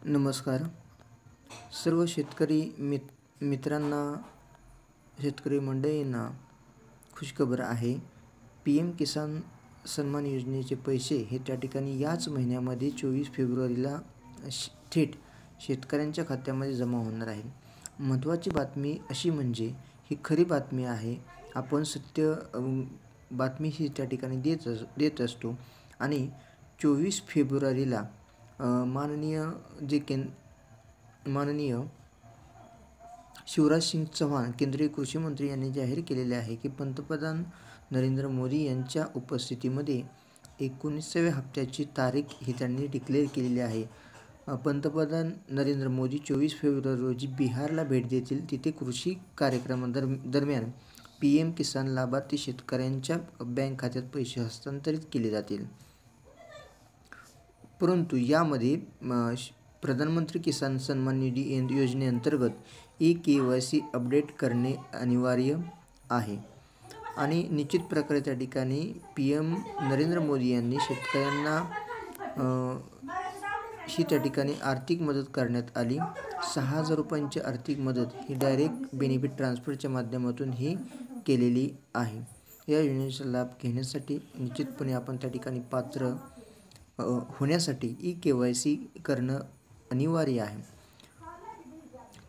नमस्कार. सर्व शेतकरी मित्रांना, शेतकरी मंडळींना खुशखबर आहे. PM किसान सन्मान योजनेचे पैसे हे त्या ठिकाणी याच महिन्यामध्ये 24 फेब्रुवारीला थेट शेतकऱ्यांच्या खात्यामध्ये जमा होणार आहे. महत्त्वाची बातमी अशी म्हणजे ही खरी बातमी आहे. आपण सत्य बातमी ही त्या ठिकाणी देत असतो आणि 24 फेब्रुवारीला माननीय शिवराज सिंग चौहान केंद्रीय कृषी मंत्री यांनी जाहीर केलेले आहे की पंतप्रधान नरेंद्र मोदी यांच्या उपस्थितीमध्ये 19व्या हप्त्याची तारीख ही त्यांनी डिक्लेअर केलेली आहे. पंतप्रधान नरेंद्र मोदी 24 फेब्रुवारी रोजी बिहारला भेट देतील. तिथे कृषी कार्यक्रमादरम्यान PM किसान लाभार्थी शेतकऱ्यांच्या बँक खात्यात पैसे हस्तांतरित केले जातील. परंतु यामध्ये प्रधानमंत्री किसान सन्मान निधी योजनेअंतर्गत KYC अपडेट करणे अनिवार्य आहे आणि निश्चित प्रकारे त्या ठिकाणी PM नरेंद्र मोदी यांनी शेतकऱ्यांना ही त्या ठिकाणी आर्थिक मदत करण्यात आली. 6,000 रुपयांची आर्थिक मदत ही डायरेक्ट बेनिफिट ट्रान्सफरच्या माध्यमातून ही केलेली आहे. या योजनेचा लाभ घेण्यासाठी निश्चितपणे आपण त्या ठिकाणी पात्र होण्यासाठी KYC करणं अनिवार्य आहे.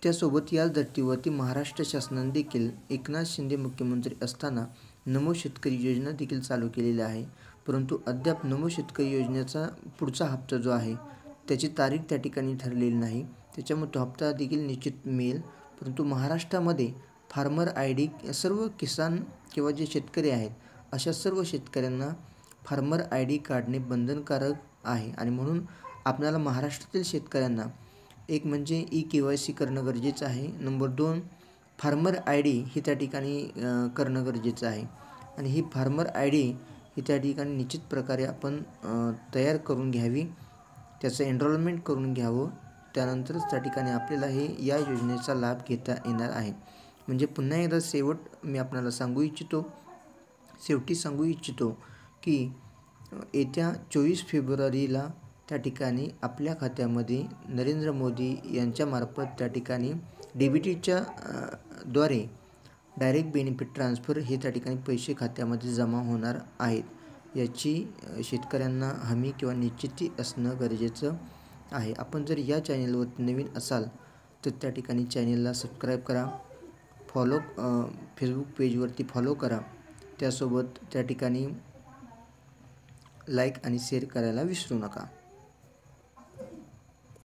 त्यासोबत याच धर्तीवरती महाराष्ट्र शासनाने देखील एकनाथ शिंदे मुख्यमंत्री असताना नमो शेतकरी योजना देखील चालू केलेली आहे. परंतु अद्याप नमो शेतकरी योजनेचा पुढचा हप्ता जो आहे त्याची तारीख त्या ठिकाणी ठरलेली नाही. त्याच्यामुळे तो हप्ता देखील निश्चित मिळेल. परंतु महाराष्ट्रामध्ये फार्मर ID सर्व किसान किंवा जे शेतकरी आहेत अशा सर्व शेतकऱ्यांना फार्मर ID काढणे बंधनकारक आहे आणि म्हणून आपल्याला महाराष्ट्रातील शेतकऱ्यांना एक म्हणजे KYC करणं गरजेचं आहे. नंबर 2 फार्मर ID ही त्या ठिकाणी करणं गरजेचं आहे आणि ही फार्मर ID ही त्या ठिकाणी निश्चित प्रकारे आपण तयार करून घ्यावी, त्याचं एनरोलमेंट करून घ्यावं. त्यानंतरच त्या ठिकाणी आपल्याला या योजनेचा लाभ घेता येणार आहे. म्हणजे पुन्हा एकदा मी आपल्याला शेवटी सांगू इच्छितो की येत्या 24 फेब्रुवारीला त्या ठिकाणी आपल्या खात्यामध्ये नरेंद्र मोदी यांच्यामार्फत त्या ठिकाणी DBTच्या द्वारे डायरेक्ट बेनिफिट ट्रान्सफर हे त्या ठिकाणी पैसे खात्यामध्ये जमा होणार आहेत. याची शेतकऱ्यांना हमी किंवा निश्चिती असणं गरजेचं आहे. आपण जर या चॅनलवरती नवीन असाल तर त्या ठिकाणी चॅनलला सबस्क्राईब करा, फेसबुक पेजवरती फॉलो करा. त्यासोबत त्या ठिकाणी लाईक आणि शेअर करायला विसरू नका.